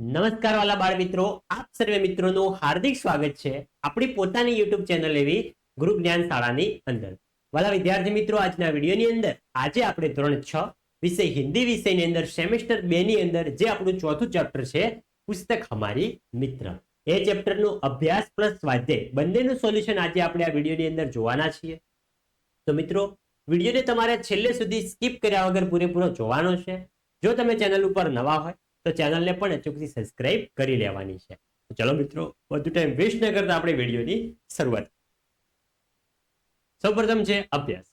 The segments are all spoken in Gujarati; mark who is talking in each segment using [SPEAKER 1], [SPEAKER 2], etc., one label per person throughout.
[SPEAKER 1] નમસ્કાર વાલા બાળ મિત્રો, આપ સર્વે મિત્રોનું હાર્દિક સ્વાગત છે આપણી પોતાની યુટ્યુબ ચેનલ એવી ગુરુ જ્ઞાન શાળાની અંદર. વાલા વિદ્યાર્થી મિત્રો, આજના વિડીયોની અંદર આજે આપણે ધોરણ 6 વિષય હિન્દી વિષયની અંદર સેમેસ્ટર 2 ની અંદર જે આપણું ચોથું ચેપ્ટર છે પુસ્તક હમારી મિત્ર, એ ચેપ્ટરનું અભ્યાસ પ્લસ સ્વાધ્યાય બંનેનું સોલ્યુશન આજે આપણે આ વિડીયોની અંદર જોવાના છીએ. તો મિત્રો, વિડીયોને તમારે છેલ્લે સુધી સ્કીપ કર્યા વગર પૂરેપૂરો જોવાનો છે. જો તમે ચેનલ ઉપર નવા હોય તો ચેનલને પણ અચૂકથી સબસ્ક્રાઇબ કરી લેવાની છે. ચલો મિત્રો, વધુ ટાઈમ વેસ્ટ ન કરતા આપણે વિડીયોની શરૂઆત. સૌપ્રથમ છે અભ્યાસ.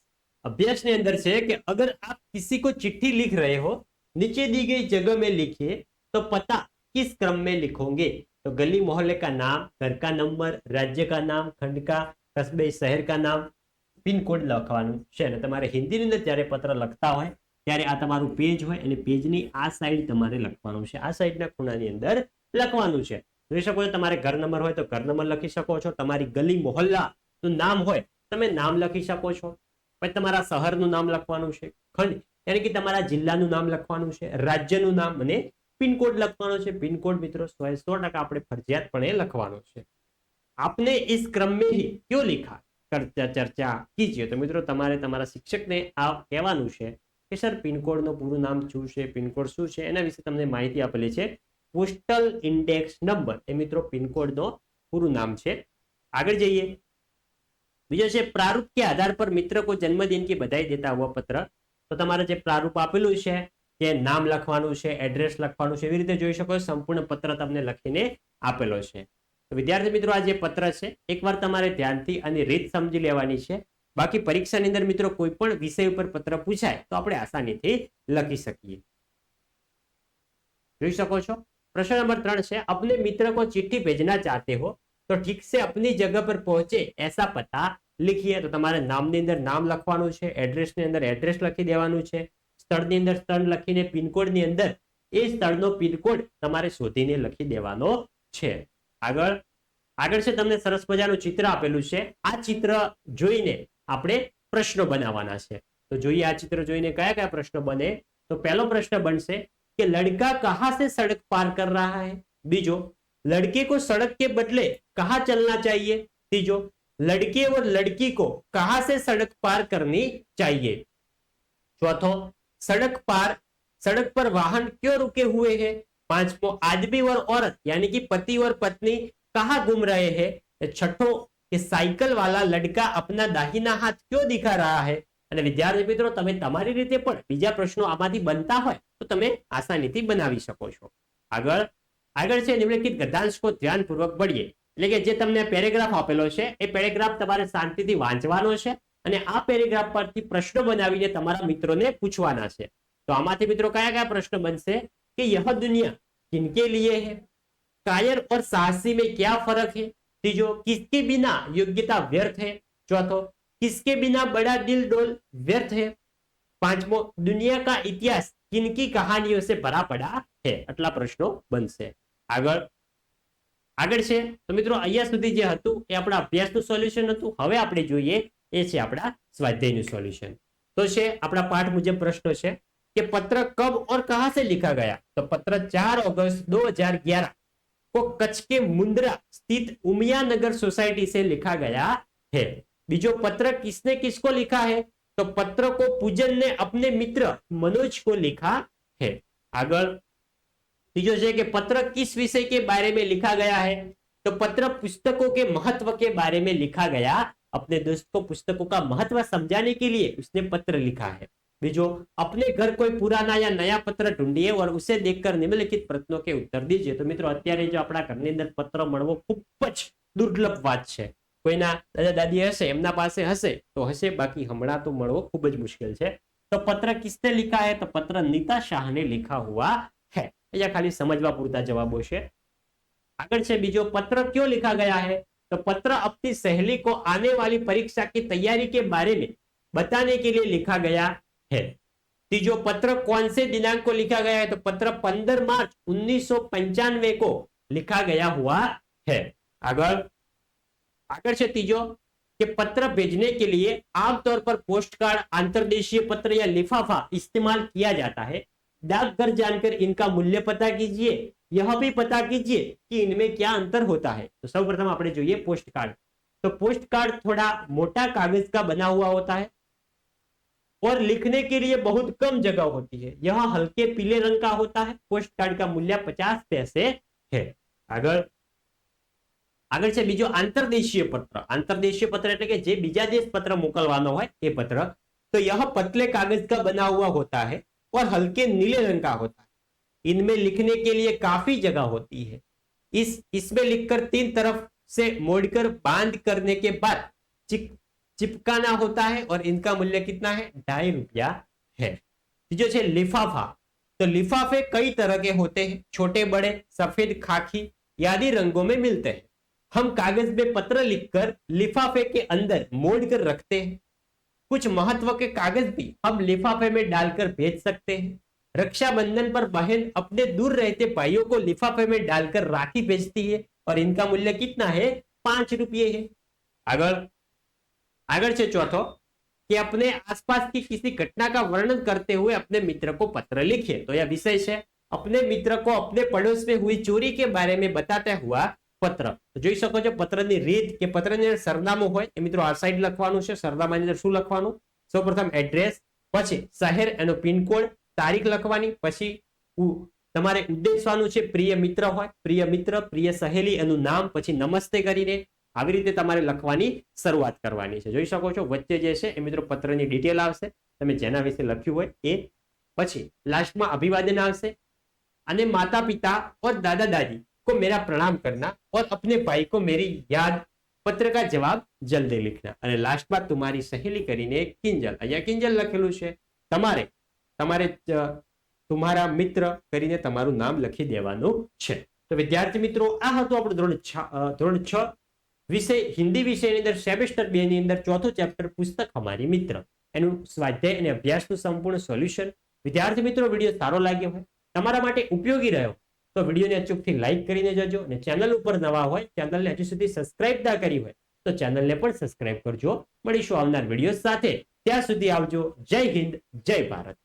[SPEAKER 1] अभ्यास अंदर से कि अगर आप किसी को चिट्ठी लिख रहे हो, नीचे दी गई जगह में लिखिए तो पता किस क्रम में लिखोगे. तो गली मोहल्ले का नाम, घर का नंबर, राज्य का नाम, खंड का, कस्बे, शहर का नाम, पिन कोड લખવાનું છે. અને તમારે હિન્દીની અંદર જ્યારે પત્ર લખતા હોય ત્યારે આ તમારું પેજ હોય અને પેજની આ સાઈડ તમારે લખવાનું છે, આ સાઈડના ખૂણાની અંદર લખવાનું છે. જોઈ શકો છો, તમારે ઘર નંબર હોય તો ઘર નંબર લખી શકો છો, તમારી ગલી મોહલ્લાનું નામ હોય તમે નામ લખી શકો છો, પછી તમારા શહેરનું નામ લખવાનું છે, ખંડ એટલે કે તમારા જિલ્લાનું નામ લખવાનું છે, રાજ્યનું નામ અને પિનકોડ લખવાનો છે. પિનકોડ મિત્રો 100% આપણે ફરજિયાતપણે લખવાનો છે. આપને इस क्रम में ही क्यों लिखा ચર્ચા કીજીએ. તો મિત્રો, તમારે તમારા શિક્ષકને આ કહેવાનું છે કે સર પિનકોડનું પૂરું નામ શું છે, પિનકોડ શું છે, એના વિશે તમને માહિતી આપેલી છે. પોસ્ટલ ઇન્ડેક્સ નંબર એ મિત્રો પિનકોડનો પૂરું નામ છે. આગળ જઈએ. બીજો છે प्रारूप के आधार पर मित्र को जन्मदिन की बधाई देता हुआ पत्र. તો તમારે જે પ્રારૂપ આપેલું છે કે નામ લખવાનું છે, એડ્રેસ લખવાનું છે, એવી રીતે જોઈ શકો સંપૂર્ણ પત્ર તમને લખીને આપેલો છે. તો વિદ્યાર્થી મિત્રો, આ જે પત્ર છે એકવાર તમારે ધ્યાનથી અને રીત સમજી લેવાની છે. બાકી પરીક્ષાની અંદર મિત્રો કોઈ પણ વિષય ઉપર પત્ર પૂછાય તો આપણે આસાનીથી લખી શકીએ. જોઈ શકો છો. प्रश्न नंबर 3 છે अपने मित्र को चिट्ठी भेजना चाहते हो तो ठीक से अपनी जगह पर पहुंचे ऐसा पता लिखिए. तो તમારે નામની અંદર નામ લખવાનું છે, એડ્રેસની અંદર એડ્રેસ લખી દેવાનું છે, સ્થળની અંદર સ્થળ લખીને પિનકોડની અંદર એ સ્થળનો પિનકોડ તમારે શોધીને લખી દેવાનો છે. આગળ છે તમને સરસ મજાનું ચિત્ર આપેલું છે. આ ચિત્ર જોઈને આપણે પ્રશ્નો બનાવવાના છે. તો જોઈએ આ ચિત્ર જોઈને કયા કયા પ્રશ્નો બને. તો પહેલો પ્રશ્ન બનશે कि लड़का कहां से सड़क पार कर रहा है. बीजो, लड़के को सड़क के बदले कहां चलना चाहिए. तीजो, लड़के और लड़की को कहां से सड़क पार करनी चाहिए. चौथो, सड़क पर वाहन क्यों रुके हुए हैं. पांचवो, आदमी और औरत यानी कि पति और पत्नी कहां घूम रहे हैं. छठो, कि साइकिल वाला लड़का अपना दाहिना हाथ क्यों दिखा रहा है. અને વિદ્યાર્થી મિત્રો, તમે તમારી રીતે પણ બીજા પ્રશ્નો આમાંથી બનતા હોય તો તમે આસાનીથી બનાવી શકો છો. આગળ છે નિમ્નલિખિત ગદ્यांश को ધ્યાનપૂર્વક પઢીએ. એટલે કે જે તમને પેરેગ્રાફ આપેલો છે એ પેરેગ્રાફ તમારે શાંતિથી વાંચવાનો છે અને આ પેરેગ્રાફ પરથી પ્રશ્નો બનાવીને તમારા મિત્રોને પૂછવાના છે. તો આમાંથી મિત્રો કયા કયા પ્રશ્ન બનશે કે यह दुनिया किनके लिए है. कायर और साहसी में क्या फर्क है. तीजो, किसके बिना योग्यता व्यर्थ है. चौथो, किसके बिना बड़ा दिल डोल व्यर्थ है. पांचमो, दुनिया का इतिहास किनकी कहानियों से भरा पड़ा है. આટલા પ્રશ્નો બનશે. આગળ છે તો મિત્રો અહીંયા સુધી જે હતું એ આપણા અભ્યાસનું સોલ્યુશન હતું. હવે આપણે જોઈએ એ છે આપણા સ્વાધ્યાયનું સોલ્યુશન. તો છે આપણા પાઠ મુજબ પ્રશ્નો છે કે पत्र कब और कहां से लिखा गया. तो पत्र 4 अगस्त 2011 को कच्छ के मुंद्रा स्थित उमियानगर सोसाइटी से लिखा गया है. बीजो, पत्र किसने किसको लिखा है. तो पत्र को पूजन ने अपने मित्र मनोज को लिखा है. आगर तीजो है कि पत्र किस विषय के बारे में लिखा गया है. तो पत्र पुस्तकों के महत्व के बारे में लिखा गया. अपने दोस्त को पुस्तकों का महत्व समझाने के लिए उसने पत्र लिखा है. बीजो, अपने घर कोई पुराना या नया पत्र ढूंढिए और उसे देखकर निम्नलिखित प्रश्नों के उत्तर दीजिए. तो मित्रों, અત્યારે जो આપણા ઘરની અંદર પત્ર મળવો ખૂબ જ દુર્લભ વાત છે. કોઈના દાદા દાદી હશે, એમના પાસે હશે તો હશે, બાકી હમણાં તો મળવો ખૂબ જ મુશ્કેલ છે. તો પત્ર કિસને लिखा है. तो पत्र नीता शाह ने लिखा हुआ है. અહીંયા ખાલી સમજવા પૂરતા જવાબો છે. આગળ છે બીજો, पत्र क्यों लिखा गया है. तो पत्र अपनी सहेली को आने वाली परीक्षा की तैयारी के बारे में बताने के लिए लिखा गया है. तीजो, पत्र कौन से दिनांक को लिखा गया है. तो पत्र 15 मार्च 1995 को लिखा गया हुआ है. આગળ છે तीजो कि पत्र भेजने के लिए आमतौर पर पोस्ट कार्ड, अंतर्देशीय पत्र या लिफाफा इस्तेमाल किया जाता है. डाकघर जानकर इनका मूल्य पता कीजिए. यह भी पता कीजिए कि इनमें क्या अंतर होता है। तो सर्वप्रथम આપણે જોઈએ પોસ્ટ કાર્ડ। तो पोस्ट कार्ड थोड़ा मोटा कागज का बना हुआ होता है और लिखने के लिए बहुत कम जगह होती है। यह हल्के पीले रंग का होता है। पोस्ट कार्ड का मूल्य 50 पैसे है। આગળ આગળ છે બીજો આંતરદેશીય પત્ર। આંતરદેશીય પત્ર એટલે કે જે બીજા દેશ પત્ર મોકલવાનો હોય એ પત્ર। तो यह पतले कागज का बना हुआ होता है और हल्के नीले रंग का होता है। इनमें लिखने के लिए काफी जगह होती है। इसमें लिखकर 3 तरफ से मोड़कर बांध करने के बाद चिपकाना होता है और इनका मूल्य कितना है? 2.5 रुपया है। जो है लिफाफा। तो लिफाफे कई तरह के होते हैं, छोटे बड़े, सफेद, खाकी आदि रंगों में मिलते हैं। हम कागज में पत्र लिखकर लिफाफे के अंदर मोड़ कर रखते हैं। कुछ महत्व के कागज भी हम लिफाफे में डालकर भेज सकते हैं। रक्षाबंधन पर बहन अपने दूर रहते भाइयों को लिफाफे में डालकर राखी भेजती है और इनका मूल्य कितना है? 5 रुपये है। आगे से चौथो कि अपने आसपास की किसी घटना का वर्णन करते हुए अपने मित्र को पत्र लिखिए। तो यह विषय है अपने मित्र को अपने पड़ोस में हुई चोरी के बारे में बताता हुआ पत्र। तो જોઈ શકો છો પત્રની રીત કે પત્રની અંદર સરનામું હોય એ મિત્રો આ સાઈડ લખવાનું છે। સરનામાની અંદર શું લખવાનું? સૌપ્રથમ એડ્રેસ, પછી શહેર એનો પિનકોડ, તારીખ લખવાની, પછી તમારે ઉદ્દેશવાનું છે પ્રિય મિત્ર હોય, પ્રિય મિત્ર, પ્રિય સહેલી એનું નામ, પછી નમસ્તે કરીને આવી રીતે તમારે લખવાની શરૂઆત કરવાની છે। જોઈ શકો છો વચ્ચે જે છે એ મિત્રો પત્રની ડિટેલ આવશે, તમે જેના વિશે લખ્યું હોય એ। પછી લાસ્ટમાં અભિવાદન આવશે અને માતા પિતા और दादा दादी को मेरा प्रणाम करना और अपने भाई को मेरी याद पत्र का जवाब जल्दी लिखना। અને લાસ્ટમાં તમારી સહેલી કરીને કિંજલ, અહીંયા કિંજલ લખેલું છે, તમારે તમારા મિત્ર કરીને તમારું નામ લખી દેવાનું છે। તો વિદ્યાર્થી મિત્રો આ હતું આપણું ધોરણ 6 વિષય હિન્દી વિષયની અંદર સેમેસ્ટર 2 ની અંદર ચોથું ચેપ્ટર પુસ્તક हमारी मित्र એનું સ્વાધ્યાય અને અભ્યાસનું સંપૂર્ણ સોલ્યુશન। વિદ્યાર્થી મિત્રો વિડિયો સારો લાગ્યો હોય, તમારા માટે ઉપયોગી રહ્યો તો વિડીયોને અચૂકથી લાઈક કરીને જજો અને ચેનલ ઉપર નવા હોય, ચેનલને હજુ સુધી સબસ્ક્રાઇબ ના કરી હોય તો ચેનલને પણ સબસ્ક્રાઇબ કરજો। મળીશું આવનાર વિડીયો સાથે, ત્યાં સુધી આવજો। જય હિન્દ, જય ભારત।